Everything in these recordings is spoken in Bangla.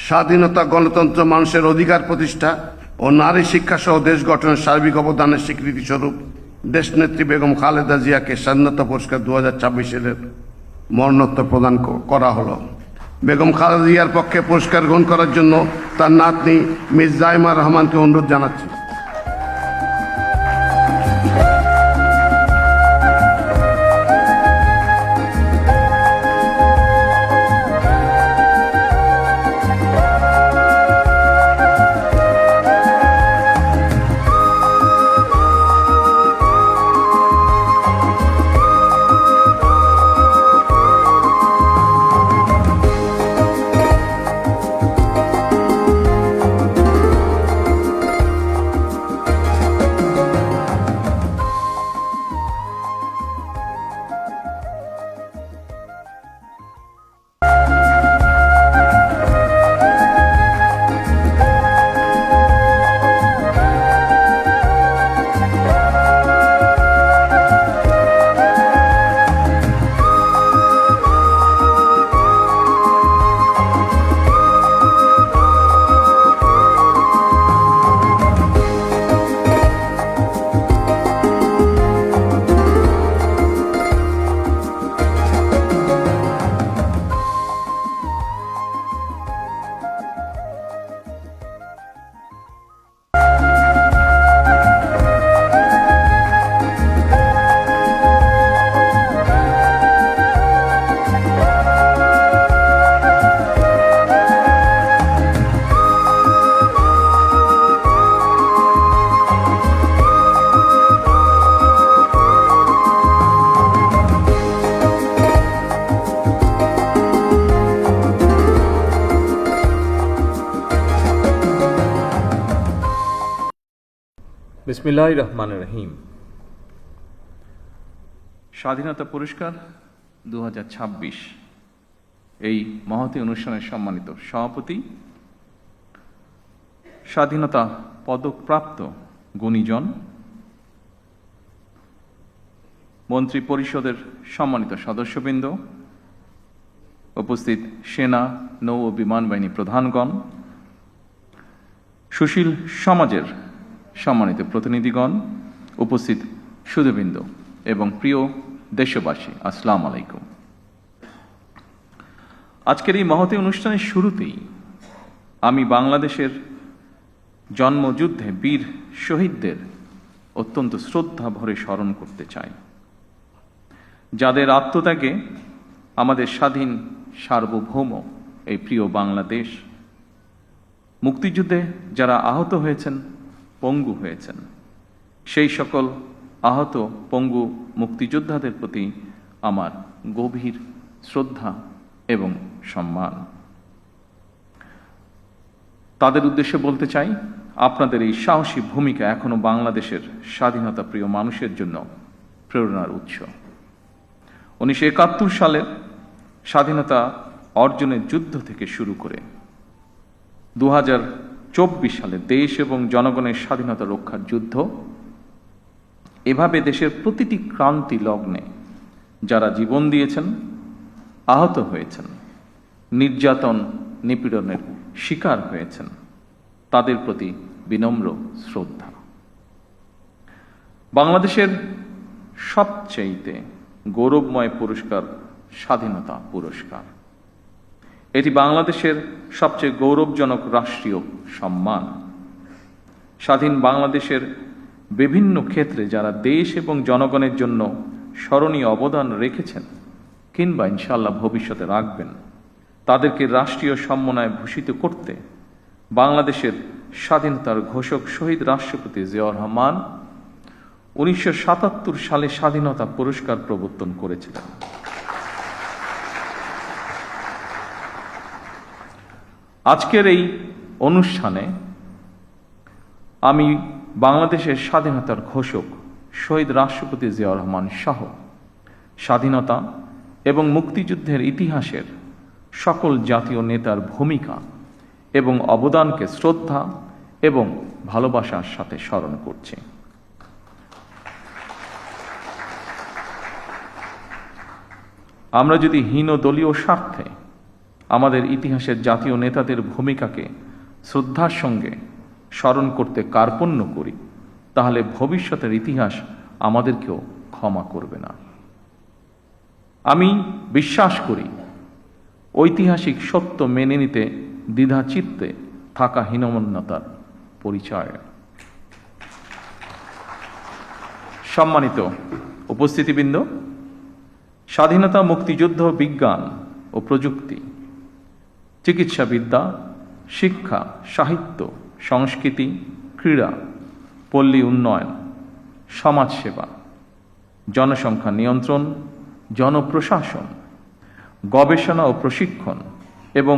স্বাধীনতা, গণতন্ত্র, মানুষের অধিকার প্রতিষ্ঠা ও নারী শিক্ষা সহ দেশ গঠনের সার্বিক অবদানের স্বীকৃতি স্বরূপ দেশনেত্রী বেগম খালেদা জিয়াকে স্বাধীনতা পুরস্কার 2026 মরণোত্তর প্রদান করা হলো। বেগম খালেদা জিয়ার পক্ষে পুরস্কার গ্রহণ করার জন্য তার নাতনি মিস জাইমা রহমানকে অনুরোধ জানাচ্ছি। বিসমিল্লাহির রহমানির রহিম। স্বাধীনতা পুরস্কার 2026 এই মহতী অনুষ্ঠানের সম্মানিত সভাপতি, স্বাধীনতা পদকপ্রাপ্ত গুণীজন, মন্ত্রী পরিষদের সম্মানিত সদস্যবৃন্দ, উপস্থিত সেনা, নৌ ও বিমান বাহিনী প্রধানগণ, সুশীল সমাজের সম্মানিত প্রতিনিধিগণ, উপস্থিত সুধীবৃন্দ এবং প্রিয় দেশবাসী, আসসালামু আলাইকুম। আজকের এই মহতী অনুষ্ঠানের শুরুতেই আমি বাংলাদেশের জন্মযুদ্ধে বীর শহীদদের অত্যন্ত শ্রদ্ধা ভরে স্মরণ করতে চাই, যাদের আত্মত্যাগে আমাদের স্বাধীন সার্বভৌম এই প্রিয় বাংলাদেশ, মুক্তিযুদ্ধে যারা আহত হয়েছেন, পঙ্গু হয়েছেন, সেই সকল আহত পঙ্গু মুক্তিযোদ্ধাদের প্রতি আমার গভীর শ্রদ্ধা এবং সম্মান। তাদের উদ্দেশ্যে বলতে চাই, আপনাদের এই সাহসী ভূমিকা এখনো বাংলাদেশের স্বাধীনতা প্রিয় মানুষের জন্য প্রেরণার উৎস। 1971 সালের স্বাধীনতা অর্জনের যুদ্ধ থেকে শুরু করে 2024 সালে দেশ এবং জনগণের স্বাধীনতা রক্ষার যুদ্ধ, এভাবে দেশের প্রতিটি ক্রান্তি লগ্নে যারা জীবন দিয়েছেন, আহত হয়েছেন, নির্যাতন নিপীড়নের শিকার হয়েছেন, তাদের প্রতি বিনম্র শ্রদ্ধা। বাংলাদেশের সবচেয়ে গৌরবময় পুরস্কার স্বাধীনতা পুরস্কার। এটি বাংলাদেশের সবচেয়ে গৌরবজনক রাষ্ট্রীয় সম্মান। স্বাধীন বাংলাদেশের বিভিন্ন ক্ষেত্রে যারা দেশ এবং জনগণের জন্য স্মরণীয় অবদান রেখেছেন কিংবা ইনশাআল্লাহ ভবিষ্যতে রাখবেন, তাদেরকে রাষ্ট্রীয় সম্মাননায় ভূষিত করতে বাংলাদেশের স্বাধীনতার ঘোষক শহীদ রাষ্ট্রপতি জিয়াউর রহমান 1977 সালে স্বাধীনতা পুরস্কার প্রবর্তন করেছিলেন। আজকের এই অনুষ্ঠানে আমি বাংলাদেশের স্বাধীনতার ঘোষক শহীদ রাষ্ট্রপতি জিয়াউর রহমান সহ স্বাধীনতা এবং মুক্তিযুদ্ধের ইতিহাসের সকল জাতীয় নেতার ভূমিকা এবং অবদানকে শ্রদ্ধা এবং ভালোবাসার সাথে স্মরণ করছি। আমরা যদি হীন দলীয় স্বার্থে আমাদের ইতিহাসের জাতীয় নেতাদের ভূমিকাকে শ্রদ্ধার সঙ্গে স্মরণ করতে কার্পণ্য করি, তাহলে ভবিষ্যতের ইতিহাস আমাদেরকেও ক্ষমা করবে না। আমি বিশ্বাস করি ঐতিহাসিক সত্য মেনে নিতে দ্বিধাচিত্তে থাকা হীনমন্যতার পরিচয়। সম্মানিত উপস্থিতিবৃন্দ, স্বাধীনতা, মুক্তিযুদ্ধ, বিজ্ঞান ও প্রযুক্তি, চিকিৎসাবিদ্যা, শিক্ষা, সাহিত্য, সংস্কৃতি, ক্রীড়া, পল্লী উন্নয়ন, সমাজসেবা, জনসংখ্যা নিয়ন্ত্রণ, জনপ্রশাসন, গবেষণা ও প্রশিক্ষণ এবং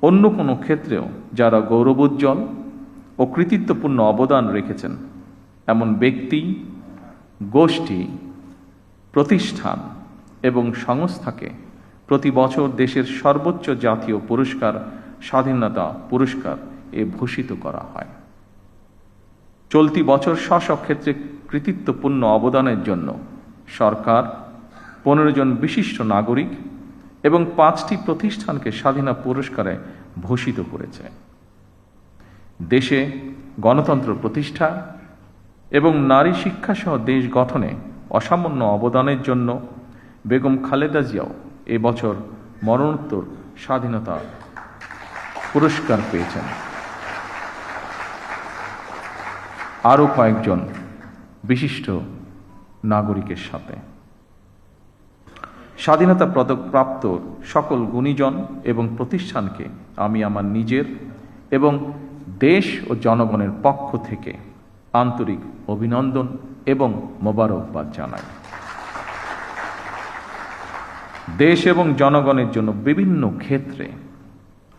অন্য কোনো ক্ষেত্রেও যারা গৌরবোজ্জ্বল ও কৃতিত্বপূর্ণ অবদান রেখেছেন এমন ব্যক্তি, গোষ্ঠী, প্রতিষ্ঠান এবং সংস্থাকে প্রতি বছর দেশের সর্বোচ্চ জাতীয় পুরস্কার স্বাধীনতা পুরস্কার ভূষিত করা হয়। চলতি বছর স্ব ক্ষেত্রে কৃতিত্বপূর্ণ অবদানের জন্য সরকার 15 জন বিশিষ্ট নাগরিক এবং 5টি প্রতিষ্ঠানকে স্বাধীনতা পুরস্কারে ভূষিত করেছে। দেশে গণতন্ত্র প্রতিষ্ঠা এবং নারী শিক্ষাসহ দেশ গঠনে অসামান্য অবদানের জন্য বেগম খালেদা জিয়াও এবছর মরণোত্তর স্বাধীনতা পুরস্কার পেয়েছেন। আরও কয়েকজন বিশিষ্ট নাগরিকের সাথে স্বাধীনতা পদক প্রাপ্ত সকল গুণীজন এবং প্রতিষ্ঠানকে আমি আমার নিজের এবং দেশ ও জনগণের পক্ষ থেকে আন্তরিক অভিনন্দন এবং মোবারকবাদ জানাই। দেশ এবং জনগণের জন্য বিভিন্ন ক্ষেত্রে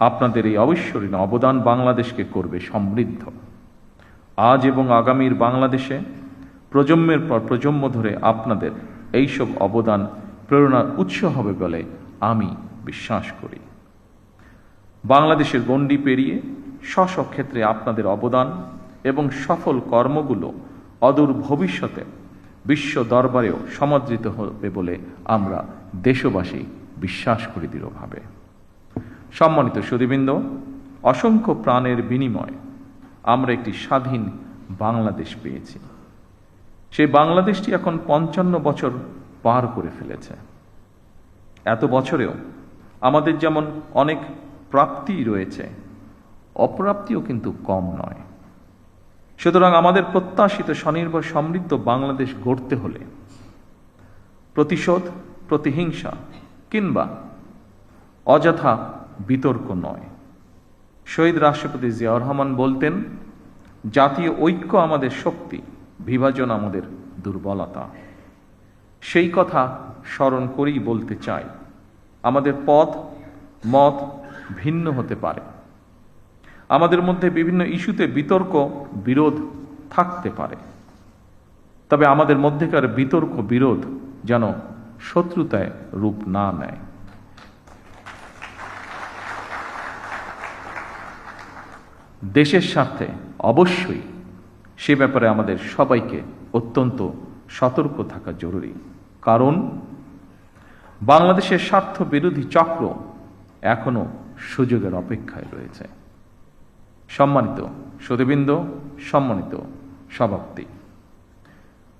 আপনাদের এই অবিস্মরণীয় অবদান বাংলাদেশকে করবে সমৃদ্ধ। আজ এবং আগামীর বাংলাদেশে প্রজন্মের পর প্রজন্ম ধরে আপনাদের এইসব অবদান প্রেরণার উৎস হবে বলে আমি বিশ্বাস করি। বাংলাদেশের গণ্ডি পেরিয়ে স্ব ক্ষেত্রে আপনাদের অবদান এবং সফল কর্মগুলো অদূর ভবিষ্যতে বিশ্ব দরবারেও সমাদৃত হবে বলে আমরা দেশবাসী বিশ্বাস করি দৃঢ়ভাবে। সম্মানিত সুধীবৃন্দ, অসংখ্য প্রাণের বিনিময়ে আমরা একটি স্বাধীন বাংলাদেশ পেয়েছি। সেই বাংলাদেশটি এখন 55 বছর পার করে ফেলেছে। এত বছরেও আমাদের যেমন অনেক প্রাপ্তি রয়েছে, অপ্রাপ্তিও কিন্তু কম নয়। সুতরাং আমাদের প্রত্যাশিত স্বনির্ভর সমৃদ্ধ বাংলাদেশ গড়তে হলে প্রতিশোধ, প্রতিহিংসা কিংবা অযথা বিতর্ক নয়। শহীদ রাষ্ট্রপতি জিয়াউর রহমান বলতেন, জাতীয় ঐক্য আমাদের শক্তি, বিভাজন আমাদের দুর্বলতা। সেই কথা স্মরণ করেই বলতে চাই, আমাদের পথ মত ভিন্ন হতে পারে, আমাদের মধ্যে বিভিন্ন ইস্যুতে বিতর্ক বিরোধ থাকতে পারে, তবে আমাদের মধ্যেকার বিতর্ক বিরোধ যেন শত্রুতায় রূপ না নেয়। দেশের স্বার্থে অবশ্যই সে ব্যাপারে আমাদের সবাইকে অত্যন্ত সতর্ক থাকা জরুরি, কারণ বাংলাদেশের স্বার্থ বিরোধী চক্র এখনো সুযোগের অপেক্ষায় রয়েছে। সম্মানিত সুধীবৃন্দ, সম্মানিত সভাপতি,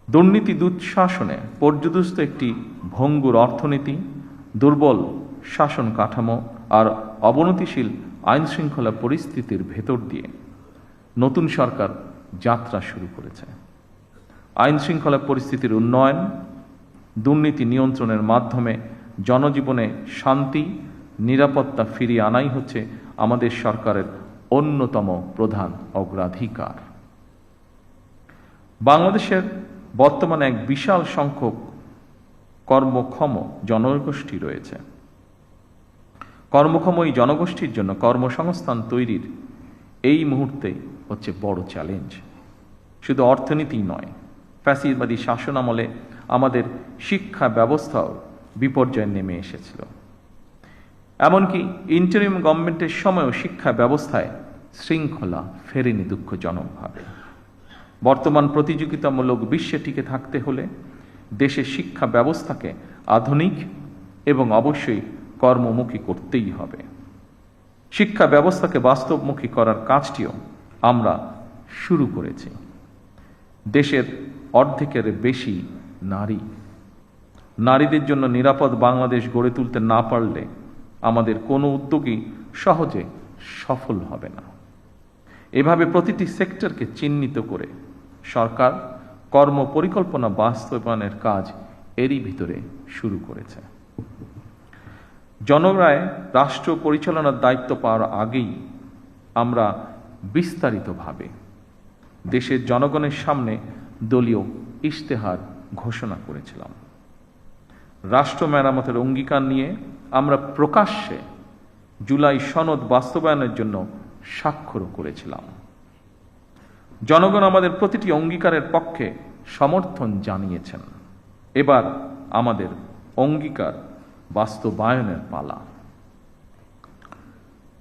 দুর্নীতি দুঃশাসনে পর্যদস্ত একটি ভঙ্গুর অর্থনীতি, দুর্বল শাসন কাঠামো আর অবনতিশীল আইন শৃঙ্খলা পরিস্থিতির ভেতর দিয়ে নতুন সরকার যাত্রা শুরু করেছে। আইন শৃঙ্খলা পরিস্থিতির উন্নয়ন, দুর্নীতি নিয়ন্ত্রণের মাধ্যমে জনজীবনে শান্তি, নিরাপত্তা ফিরিয়ে আনাই হচ্ছে আমাদের সরকারের অন্যতম প্রধান অগ্রাধিকার। বাংলাদেশের বর্তমানে এক বিশাল সংখ্যক কর্মক্ষম জনগোষ্ঠী রয়েছে। কর্মক্ষম এই জনগোষ্ঠীর জন্য কর্মসংস্থান তৈরির এই মুহূর্তে হচ্ছে বড় চ্যালেঞ্জ। শুধু অর্থনীতি নয়, ফ্যাসিবাদী শাসন আমলে আমাদের শিক্ষা ব্যবস্থাও বিপর্যয়ে নেমে এসেছিল। এমনকি ইন্টারিম গভর্নমেন্টের সময়ও শিক্ষা ব্যবস্থায় শৃঙ্খলা ফেরেনি দুঃখজনকভাবে। বর্তমান প্রতিযোগিতামূলক বিশ্বে টিকে থাকতে হলে দেশের শিক্ষা ব্যবস্থাকে আধুনিক এবং অবশ্যই কর্মমুখী করতেই হবে। শিক্ষা ব্যবস্থাকে বাস্তবমুখী করার কাজটিও আমরা শুরু করেছি। দেশের অর্ধেকের বেশি নারী। নারীদের জন্য নিরাপদ বাংলাদেশ গড়ে তুলতে না পারলে আমাদের কোনো উদ্যোগই সহজে সফল হবে না। এভাবে প্রতিটি সেক্টরকে চিহ্নিত করে সরকার কর্মপরিকল্পনা বাস্তবায়নের কাজ এরই ভিতরে শুরু করেছে। জনগণের রাষ্ট্র পরিচালনার দায়িত্ব পাওয়ার আগেই আমরা বিস্তারিতভাবে দেশের জনগণের সামনে দলীয় ইশতেহার ঘোষণা করেছিলাম। রাষ্ট্র মেরামতের অঙ্গীকার নিয়ে আমরা প্রকাশ্যে জুলাই সনদ বাস্তবায়নের জন্য স্বাক্ষর করেছিলাম। জনগণ আমাদের প্রতিটি অঙ্গীকারের পক্ষে সমর্থন জানিয়েছেন। এবার আমাদের অঙ্গীকার বাস্তবায়নের পালা।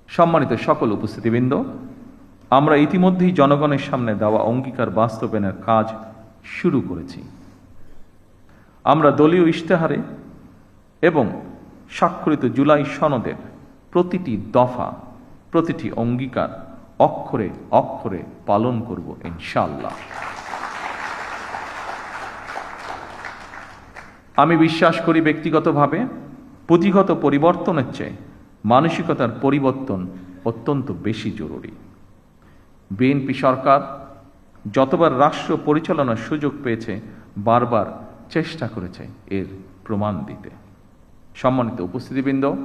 সম্মানিত সকল উপস্থিতিবৃন্দ, আমরা ইতিমধ্যেই জনগণের সামনে দেওয়া অঙ্গীকার বাস্তবায়নের কাজ শুরু করেছি। আমরা দলীয় ইশতেহারে এবং স্বাক্ষরিত জুলাই সনদের প্রতিটি দফা, প্রতিটি অঙ্গীকার অক্ষরে অক্ষরে পালন করব ইনশাআল্লাহ। আমি বিশ্বাস করি ব্যক্তিগতভাবে পুঁথিগত পরিবর্তনের চেয়ে মানসিকতার পরিবর্তন অত্যন্ত বেশি জরুরি। বিএনপি সরকার যতবার রাষ্ট্র পরিচালনার সুযোগ পেয়েছে বারবার চেষ্টা করেছে এর প্রমাণ দিতে। সম্মানিত উপস্থিতিবৃন্দ,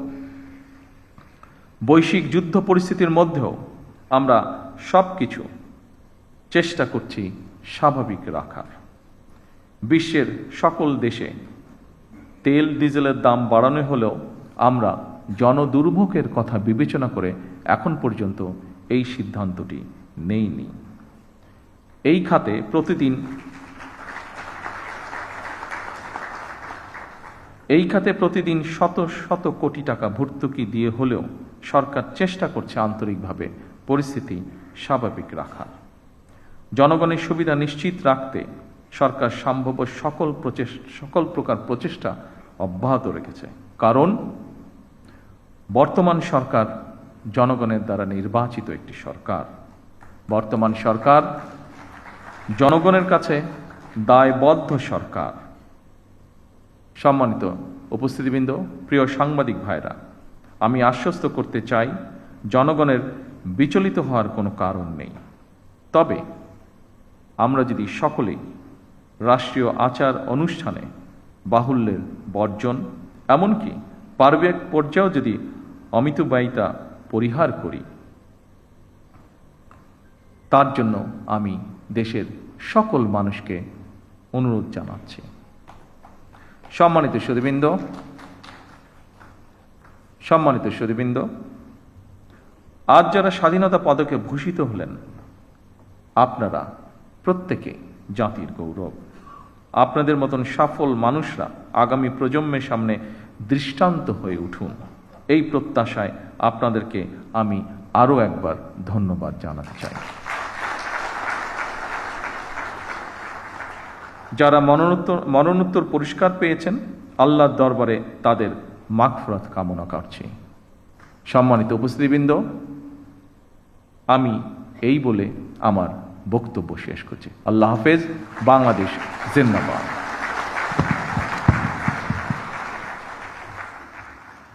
বৈশ্বিক যুদ্ধ পরিস্থিতির মধ্যেও আমরা সবকিছু চেষ্টা করছি স্বাভাবিক রাখার। বিশ্বের সকল দেশে তেল ডিজেলের দাম বাড়ানো হলেও আমরা জনদুর্ভোগের কথা বিবেচনা করে এখন পর্যন্ত এই সিদ্ধান্তটি নেইনি। এই খাতে প্রতিদিন শত শত কোটি টাকা ভর্তুকি দিয়ে হলেও সরকার চেষ্টা করছে আন্তরিকভাবে পরিস্থিতি স্বাভাবিক রাখার। জনগণের সুবিধা নিশ্চিত রাখতে সরকার সম্ভাব্য সকল প্রকার প্রচেষ্টা অব্যাহত রেখেছে। কারণ বর্তমান সরকার জনগণের দ্বারা নির্বাচিত একটি সরকার। বর্তমান সরকার জনগণের কাছে দায়বদ্ধ সরকার। সম্মানিত উপস্থিতিবৃন্দ, প্রিয় সাংবাদিক ভাইরা, আমি আশ্বস্ত করতে চাই জনগণের বিচলিত হওয়ার কোনো কারণ নেই। তবে আমরা যদি সকলেই রাষ্ট্রীয় আচার অনুষ্ঠানে বাহুল্যের বর্জন, এমনকি পারিবারিক পর্যায়েও যদি অমিতব্যয়িতা পরিহার করি, তার জন্য আমি দেশের সকল মানুষকে অনুরোধ জানাচ্ছি। সম্মানিত সুধীবৃন্দ, আজ যারা স্বাধীনতা পদকে ভূষিত হলেন, আপনারা প্রত্যেকে জাতির গৌরব। আপনাদের মতন সফল মানুষরা আগামী প্রজন্মের সামনে দৃষ্টান্ত হয়ে উঠুন। এই প্রত্যাশায় আপনাদেরকে আমি আরও একবার ধন্যবাদ জানাতে চাই। যারা মরণোত্তর পুরস্কার পেয়েছেন, আল্লাহর দরবারে তাদের মাগফিরাত কামনা করছি। সম্মানিত উপস্থিতিবৃন্দ, আমি এই বলে আমার বক্তব্য শেষ করছি। আল্লাহ হাফেজ। বাংলাদেশ জিন্দাবাদ।